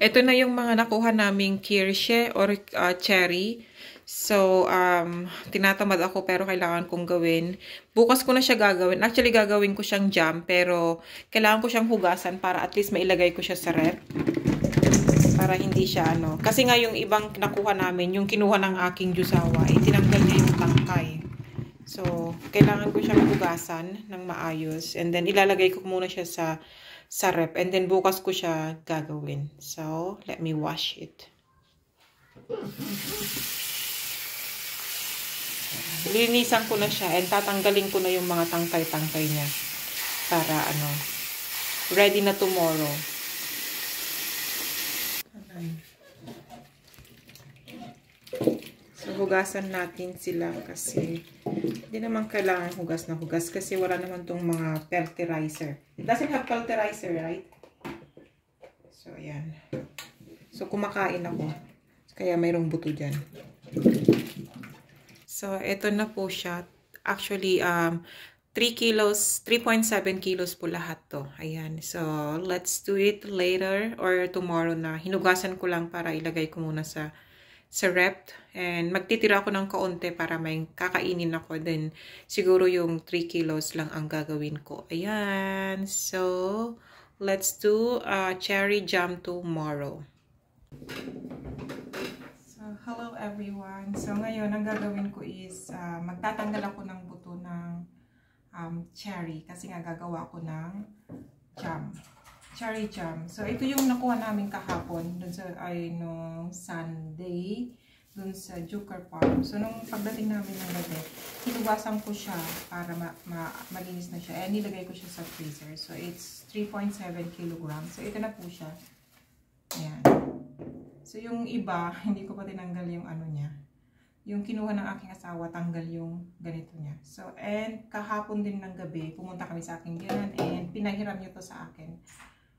Ito na yung mga nakuha naming kirshe or cherry. So, tinatamad ako pero kailangan kong gawin. Bukas ko na siya gagawin. Actually, gagawin ko siyang jam pero kailangan ko siyang hugasan para at least mailagay ko siya sa ref. Para hindi siya ano. Kasi nga yung ibang nakuha namin, yung kinuha ng aking jusawa, tinanggal niya yung tangkay. So, kailangan ko siyang hugasan ng maayos. And then, ilalagay ko muna siya sa ref. And then, bukas ko siya gagawin. So, let me wash it. Linisan ko na siya. And tatanggalin ko na yung mga tangkay-tangkay niya. Para, ano, ready na tomorrow. So, hugasan natin sila kasi hindi naman kailangan hugas na hugas kasi wala naman tong mga fertilizer. It doesn't have fertilizer, right? So, ayan. So, kumakain ako. Kaya mayroong buto dyan. So, ito na po siya. Actually, 3.7 kilos po lahat to. Ayan. So, let's do it later or tomorrow na. Hinugasan ko lang para ilagay ko muna sa rep. And magtitira ako ng kaunti para may kakainin ako. Then, siguro yung 3 kilos lang ang gagawin ko. Ayan. So, let's do cherry jam tomorrow. So, hello everyone. So, ngayon, ang gagawin ko is magtatanggal ako ng buto ng cherry. Kasi nga gagawa ko ng jam. Cherry jam. So, ito yung nakuha namin kahapon dun sa, no, Sunday, dun sa Juker Farm. So, nung pagdating namin ng gabi, hinugasan ko siya para malinis na siya. And nilagay ko siya sa freezer. So, it's 3.7 kilograms. So, ito na po siya. Ayan. So, yung iba, hindi ko pa tinanggal yung ano niya. Yung kinuha ng aking asawa, tanggal yung ganito niya. So, and kahapon din ng gabi, pumunta kami sa aking biyanan and pinahiram niyo to sa akin.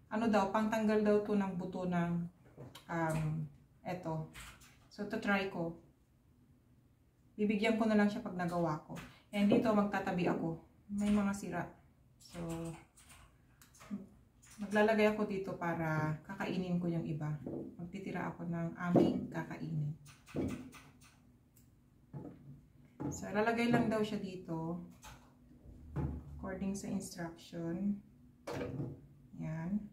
Ano daw, pangtanggal daw to ng buto ng eto. So, try ko. Bibigyan ko na lang siya pag nagawa ko. And dito, magtatabi ako. May mga sira. So, maglalagay ako dito para kakainin ko yung iba. Magtitira ako ng aming kakainin. So, lalagay lang daw siya dito. According sa instruction. Yan.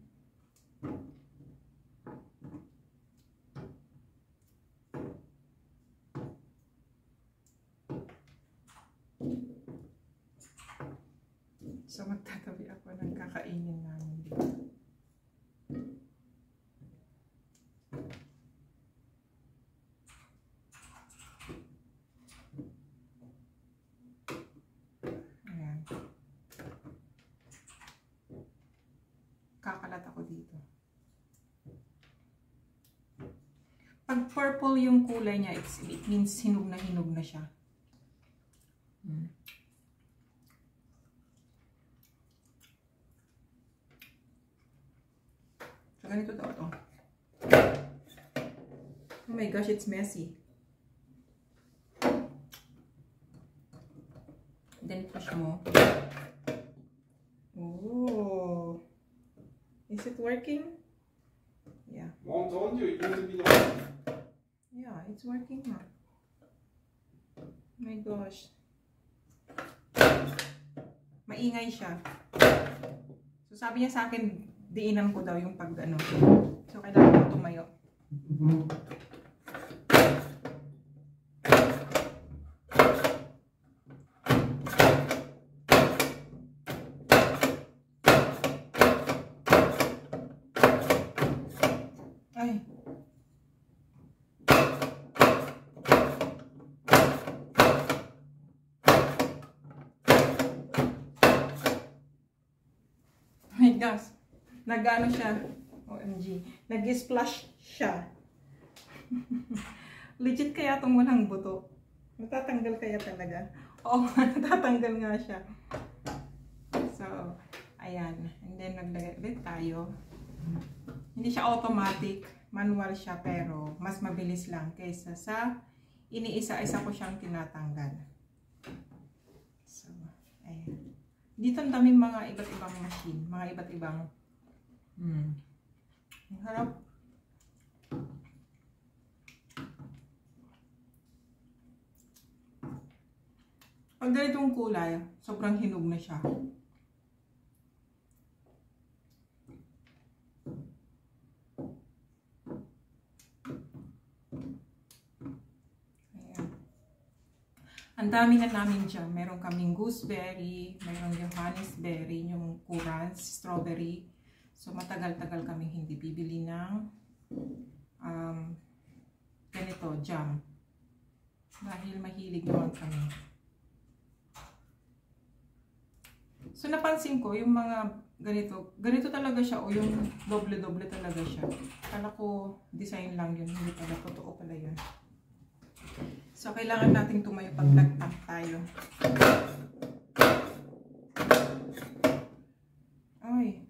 So, magtatabi ako ng kakainin namin dito. Ayan. Kakalat ako dito. Pag purple yung kulay niya, it means hinog na siya. So, ganito daw ito. Oh my gosh, it's messy. Then, push mo. Oh. Is it working? Yeah. Mom told you it used to be like. Yeah, it's working now. Oh my gosh. Maingay siya. So, sabi niya sa akin, diinan ko daw yung pag ano. So, kailangan ko tumayo. Ay. Oh my gosh. Nag-ano siya. OMG. Nag-splash siya. Legit kaya itong walang buto. Natatanggal kaya talaga. Oo, natatanggal nga siya. So, ayan. And then, naglagay ulit tayo. Hindi siya automatic. Manual siya, pero mas mabilis lang kaysa sa iniisa-isa ko siyang tinatanggal. So, ayan. Dito ang daming mga iba't ibang machine. Mga iba't ibang ang harap. Pag ganitong kulay, sobrang hinog na siya. Ayan. Ang dami na namin dyan. Meron kaming gooseberry, meron johannisberry, yung currants, strawberry. So matagal-tagal kaming hindi bibili ng ganito, jam. Dahil mahilig naman kami. So napansin ko yung mga ganito talaga siya o yung doble-doble talaga siya. Kala ko design lang yun, hindi pala, totoo pala yun. So kailangan nating tumayo pag nag-tap tayo. Ay.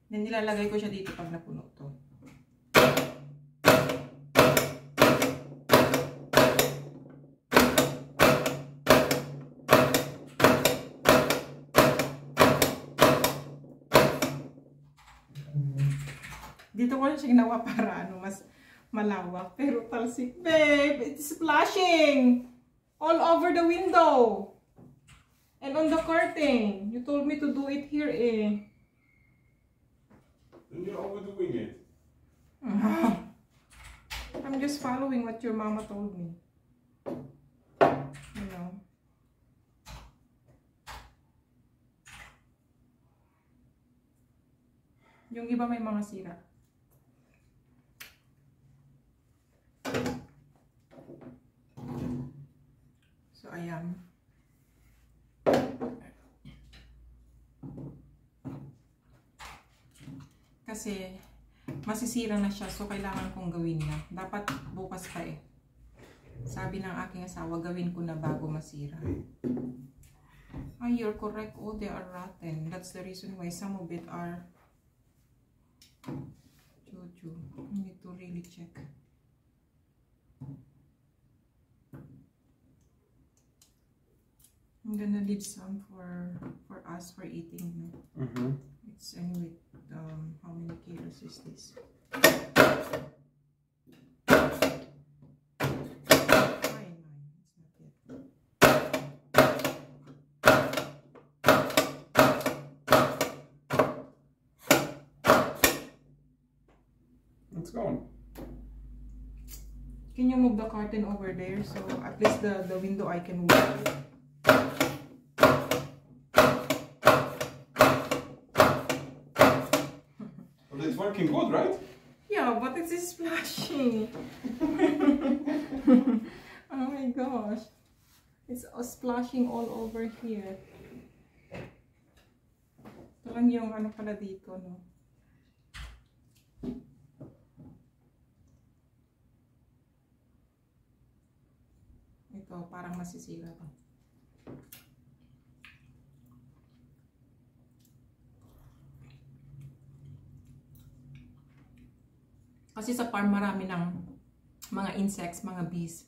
Then nilalagay ko siya dito pag napuno to. Dito ko siya ginawa para mas malawak. Pero talsik, babe, it's splashing all over the window and on the curtain. You told me to do it here, eh. And you're overdoing it. I'm just following what your mama told me. You know. Yung iba may mga sira. So, ayan. Kasi masisira na siya, so kailangan kong gawin na. Dapat bukas pa eh. Sabi ng aking asawa, gawin ko na bago masira. Ay, you're correct. Oh, they are rotten. That's the reason why some of it are Jojo. I need to really check. I'm gonna leave some for us for eating. It's anyway. How many kilos is this? It's gone. Can you move the curtain over there so at least the window I can move it? Well, it's working good, right? Yeah, but it's splashing. Oh my gosh. It's splashing all over here. Ito lang yung ano pala dito, no? Ito, parang masisira to. Kasi sa farm marami ng mga insects, mga bees.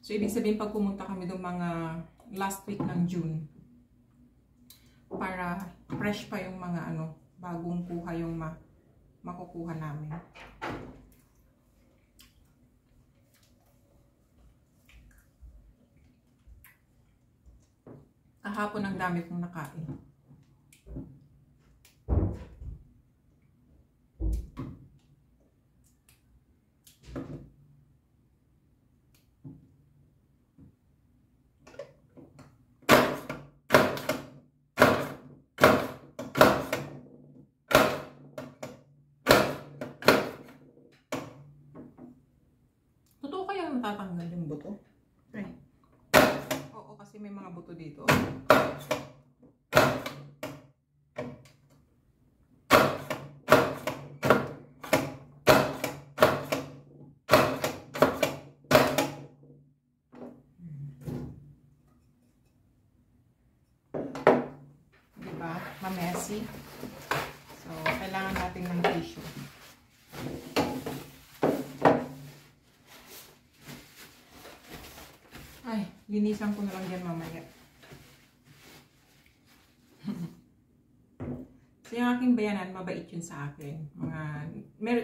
So, ibig sabihin pag pumunta kami doon mga last week ng June, para fresh pa yung mga ano, bagong kuha yung makukuha namin. Kahapon ang dami kong nakain. Totoo kaya natatanggal yung buto? Ay. Oo, kasi may mga buto dito. Diba? Ma-messy. So, kailangan natin ng tissue. Linisan ko na lang yan mamaya. So, yung aking bayanan, mabait yun sa akin.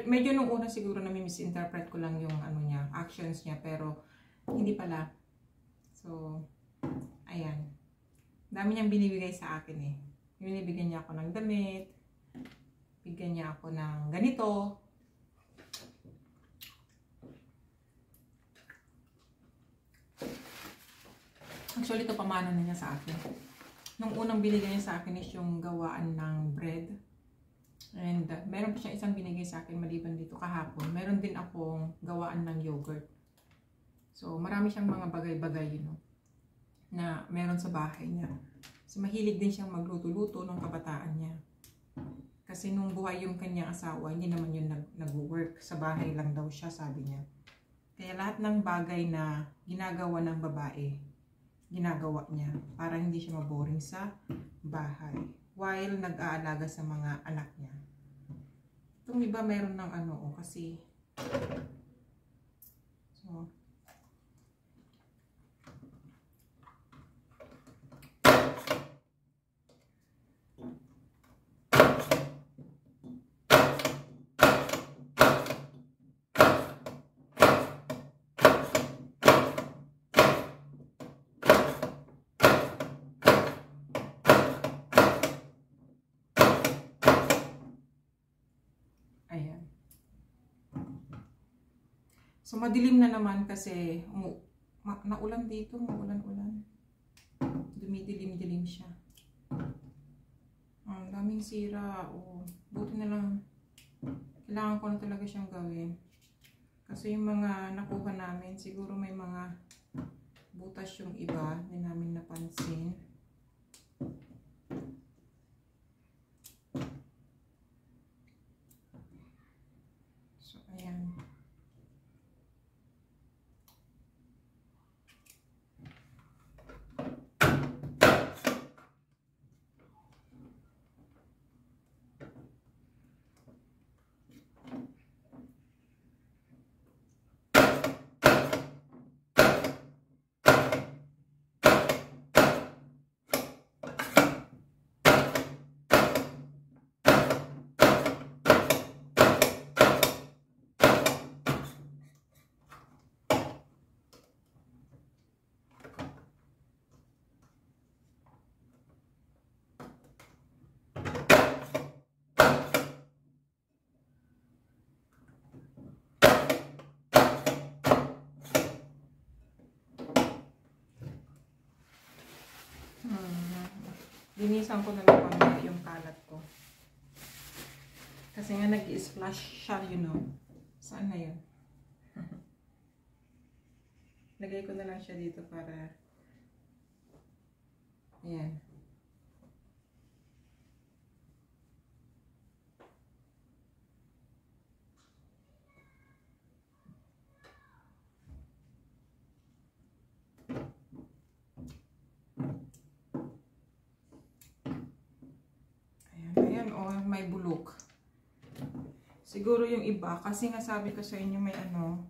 Medyo nung una siguro na misinterpret ko lang yung ano niya, actions niya, pero hindi pala. So, ayan. Dami niyang binibigay sa akin eh. Binibigyan niya ako ng damit. Bigyan niya ako ng ganito. Actually, ito pamana na niya sa akin. Nung unang binigay niya sa akin is yung gawaan ng bread. And meron pa siya isang binigay sa akin maliban dito kahapon. Meron din akong gawaan ng yogurt. So, marami siyang mga bagay-bagay, na meron sa bahay niya. So, mahilig din siyang magluto-luto nung kabataan niya. Kasi nung buhay yung kanyang asawa, hindi naman yun nag-work. Sa bahay lang daw siya, sabi niya. Kaya lahat ng bagay na ginagawa ng babae, ginagawa niya para hindi siya maboring sa bahay while nag-aalaga sa mga anak niya. Itong iba meron ng ano, kasi so ayan. So, madilim na naman kasi naulan dito, maulan-ulan. Dumidilim-dilim siya. Ang daming sira. Buti na lang. Kailangan ko na talaga siyang gawin. Kasi yung mga nakuha namin, siguro may mga butas yung iba. Hindi namin napansin. So, ayan. Linisan ko na lang mamaya yung kalat ko. Kasi nga nag-i-splash siya, Saan na yun? Lagay ko na lang siya dito para... Ayan. Ayan, may bulok. Siguro yung iba, kasi nga sabi ko sa inyo may ano.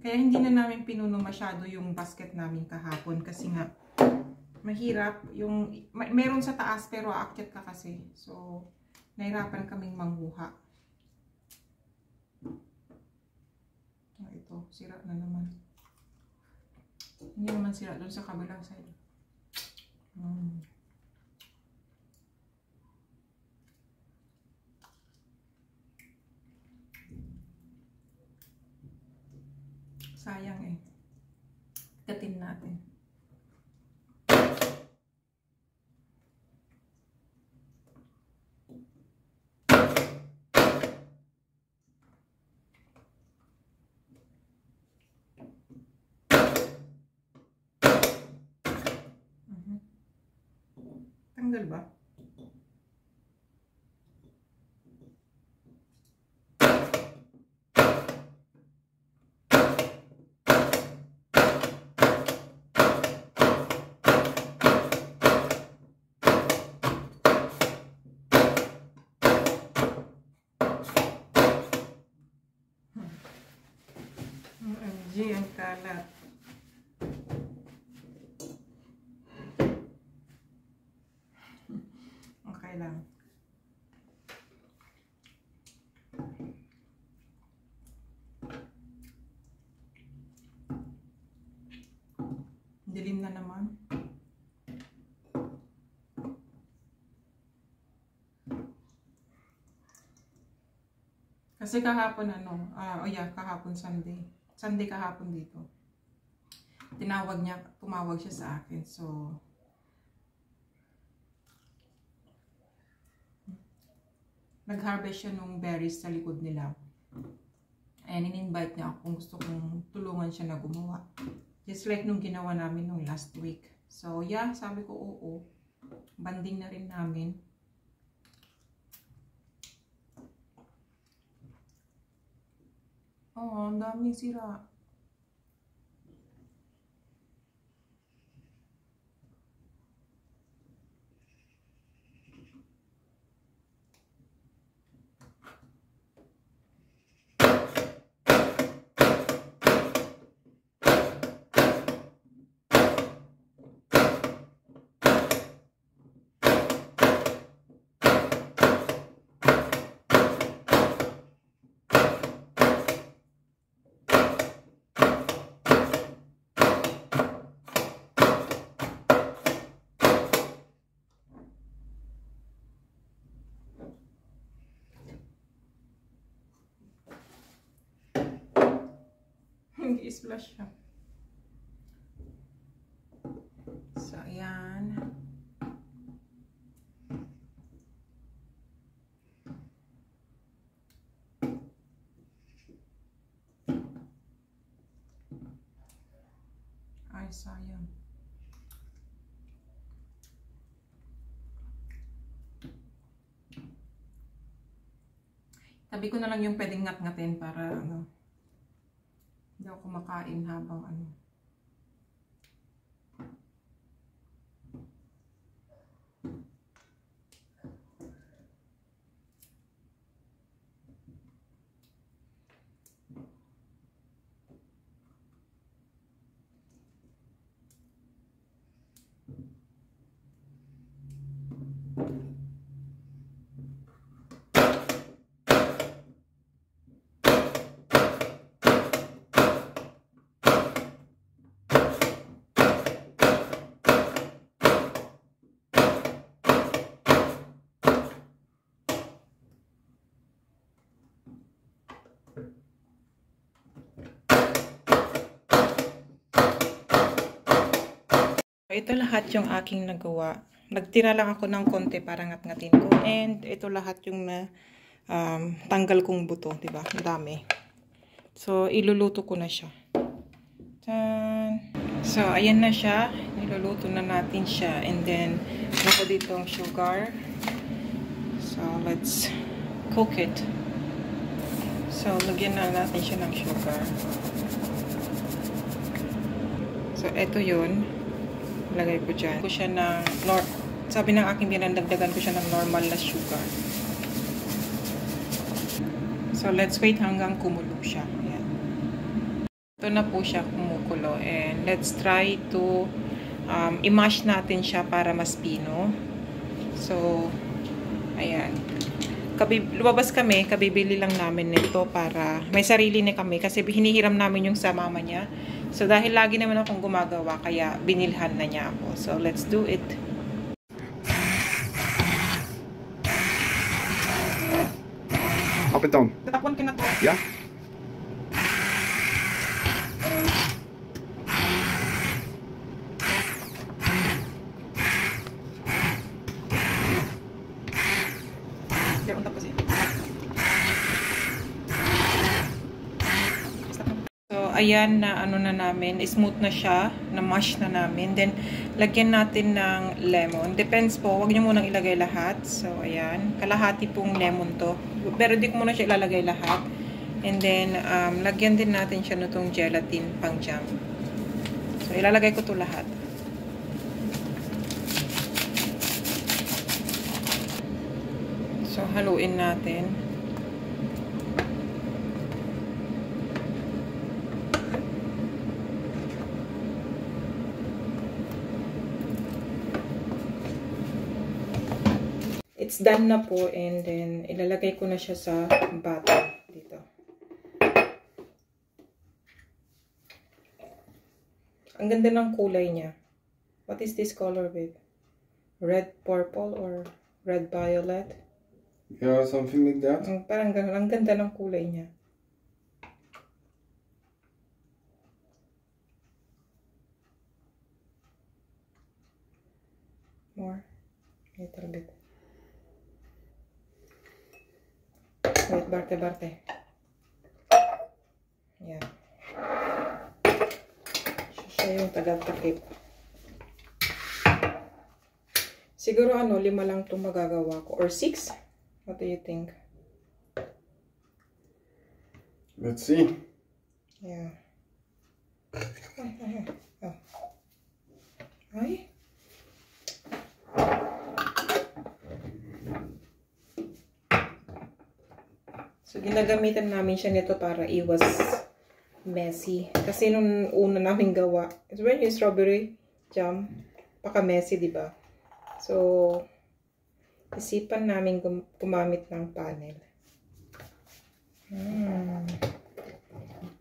Kaya hindi na namin pinuno masyado yung basket namin kahapon kasi nga mahirap yung meron sa taas pero aakyat ka kasi. So, nahirapan kaming manghuha. Ito, sira na naman. Hindi naman sira doon sa kabilang side. Sayang eh. Katin natin. Tanggal ba? G, ang kalat. Okay lang. Dilim na naman. Kasi kahapon kahapon Sunday. Sunday kahapon dito. Tumawag siya sa akin. So, nag-harvest siya ng berries sa likod nila. And in-invite niya ako kung gusto kong tulungan siya na gumawa. Just like nung ginawa namin nung last week. So, yeah, sabi ko oo. Banding na rin namin. Oh, ang daming sira. Nag-i-splash siya. So, ayan. Ay, sayang. Tabi ko na lang yung pwedeng ngat-ngatin para ano. Hindi ako kumakain habang ano. Ito lahat yung aking nagawa. Nagtira lang ako ng konti para ngat-ngatin ko. And ito lahat yung tanggal kong buto, diba? Ang dami. So, iluluto ko na siya. Tan! So, ayan na siya. Niluluto na natin siya. And then, nako dito ang sugar. So, let's cook it. So, lagyan na natin siya ng sugar. So, ito yun. Lagay ko dyan. Sabi ng aking binandagdagan ko siya ng normal na sugar. So, let's wait hanggang kumulo siya. Ayan. Ito na po siya kumukulo. And let's try to i-mash natin siya para mas pino. So, ayan. Lumabas kami, kabibili lang namin nito para may sarili na kami kasi hinihiram namin yung sa mama niya. So, dahil lagi naman akong gumagawa, kaya binilhan na niya ako. So, let's do it. Up and down. Tatakwan ka na to. Yeah. Ayan na ano na namin, smooth na siya, na mash na namin. Then, lagyan natin ng lemon. Depends po, huwag nyo munang ilagay lahat. So, ayan, kalahati pong lemon to. Pero di ko muna siya ilalagay lahat. And then, lagyan din natin siya nitong gelatin pang jam. So, ilalagay ko to lahat. So, haluin natin. it's done na po, and then ilalagay ko na siya sa bottle dito. Ang ganda ng kulay niya. What is this color with? Red purple or red violet? Yeah, something like that. Parang ganun. Ang ganda ng kulay niya. More. A little bit. Wait, barte. Yan. Siya yung tagal-takip. Siguro 5 lang itong magagawa ko. Or 6? What do you think? Let's see. Yeah. Ay. Oh. Ay. So, ginagamitan namin siya nito para iwas messy. Kasi nung una namin gawa, it's when yung strawberry jam, paka-messy, diba? So, isipan namin gumamit ng panel.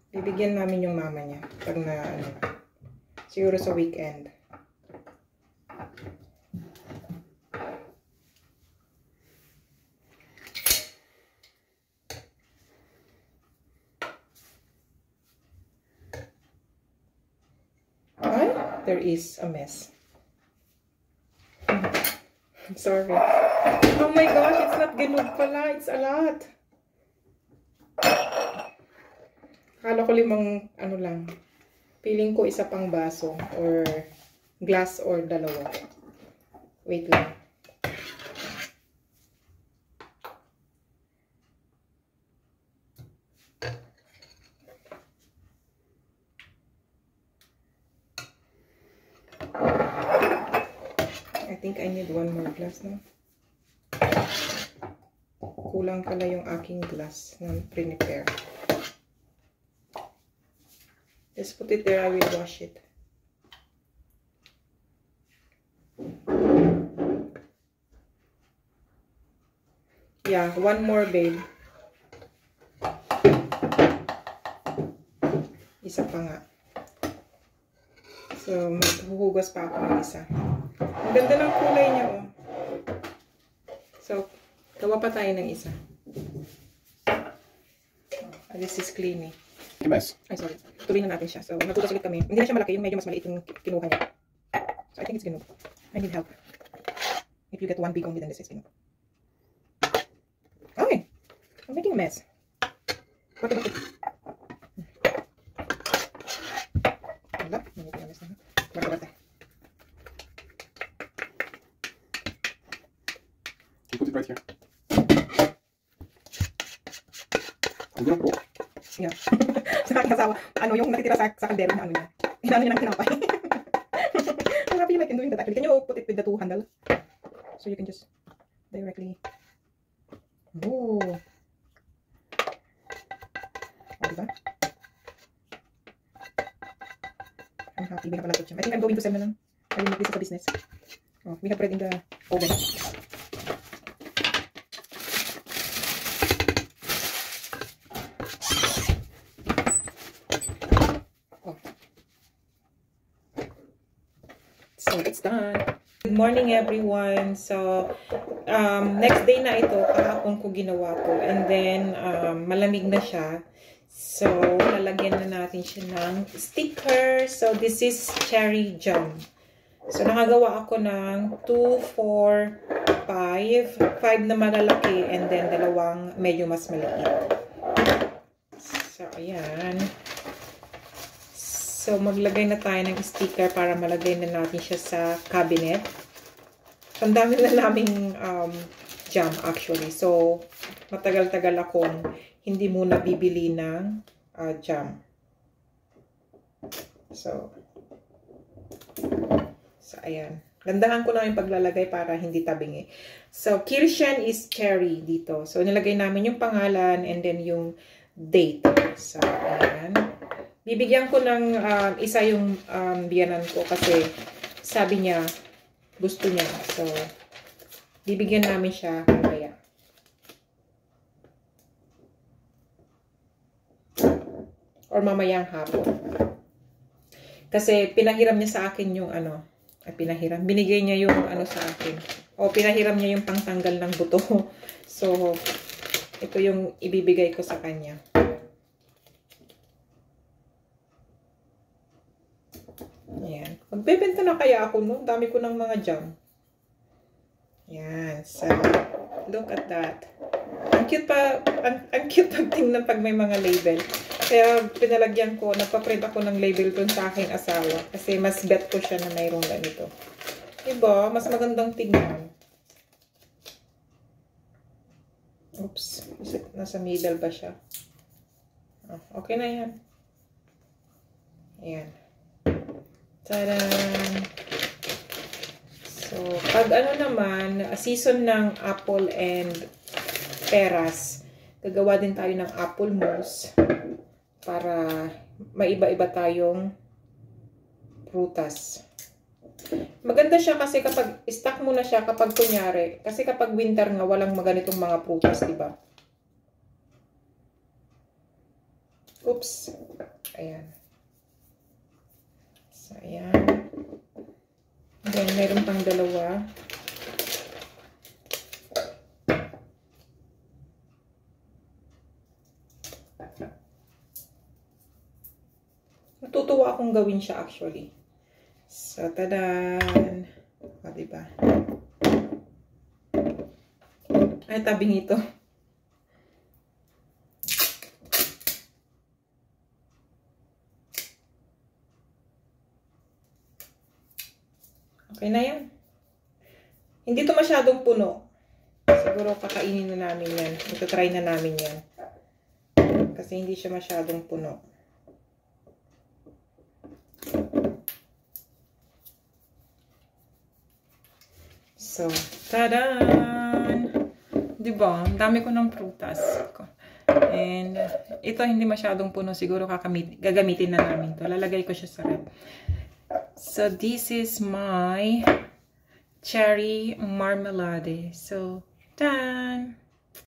Bibigyan namin yung mama niya pag na, siguro sa weekend. There is a mess. I'm sorry. Oh my gosh, it's not ganun pala. It's a lot. Akala ko 5, lang. Feeling ko isa pang baso or glass or 2. Wait lang. I think I need 1 more glass, no? Kulang pala yung aking glass na prepare. Just put it there, I will wash it. Yeah, 1 more, babe. Isa pa nga. So, maghuhugas pa ako ng isa. Ang ganda ng kulay niya, oh. So, gawa pa tayo ng isa. Oh, this is clean, eh. Mess. Ay, sorry. Tuloy na natin siya. So, natutos ulit kami. Hindi na siya malaki. Yung medyo mas maliit yung kinuha niya. So, I think it's ganun. I need help. If you get 1 big only, then this is ganun. Okay. I'm making a mess. What about it? Wala. I'm making a mess na. Barte. You put it right here. Yeah. Sa aking asawa, yung nakitira sa kaldero na niya. Inano niya ng tinapay. I'm happy I can doing that actually. Can you put it with the 2 handle? So you can just directly. Oh. Diba? I'm happy we have a lot of jam. I think I'm going to sell na lang. I will make this as a business. Oh, we have bread in the oven. So, it's done. Good morning, everyone. So, next day na ito, kahapon ko ginawa to. And then, malamig na siya. So, lalagyan na natin siya ng sticker. So, this is cherry jam. So, nakagawa ako ng 2, 4, 5. 5 na malalaki and then 2 medyo mas maliit. So, ayan. So, maglagay na tayo ng sticker para malagay na natin siya sa cabinet. Ang dami na naming jam actually. So, matagal-tagal akong hindi muna bibili ng jam. So, ayan. Gandahan ko na yung paglalagay para hindi tabing eh. So, Kirschen is cherry dito. So, nilagay namin yung pangalan and then yung date. So, ayan. Bibigyan ko ng isa yung biyanan ko kasi sabi niya gusto niya. So, Bibigyan namin siya mamaya. Or mamayang hapon. Kasi pinahiram niya sa akin yung ano. Pinahiram. Binigay niya yung ano sa akin. O pinahiram niya yung pangtanggal ng buto. So, ito yung ibibigay ko sa kanya. Ayan. Magbebenta na kaya ako, no? Dami ko ng mga jam. Ayan. So, look at that. Ang cute pa, ang cute pagtingnan pag may mga label. Kaya pinalagyan ko, nagpa-print ako ng label dun sa aking asawa. Kasi mas bet ko siya na mayroong ganito. Diba? Mas magandang tingnan. Oops. Nasa middle ba siya? Oh, okay na yan. Ayan. Tadaan! So, pag ano naman, season ng apple and peras, gagawa din tayo ng apple mousse para maiba-iba tayong prutas. Maganda siya kasi kapag stock mo na siya kapag kunyari, kasi kapag winter nga walang maganitong mga prutas, diba? Oops. Ayan. So, ayan. Then, meron pang dalawa. Natutuwa akong gawin siya actually. So, tadan! O, diba? Ay, tabing ito. Okay na yan. Hindi to masyadong puno. Siguro kakainin na namin yan. Ito-try na namin yan. Kasi hindi siya masyadong puno. So, tadan! Diba? Ang dami ko ng prutas. And, ito hindi masyadong puno. Siguro gagamitin na namin to. Lalagay ko siya sa rep. So, this is my cherry marmalade. So, done!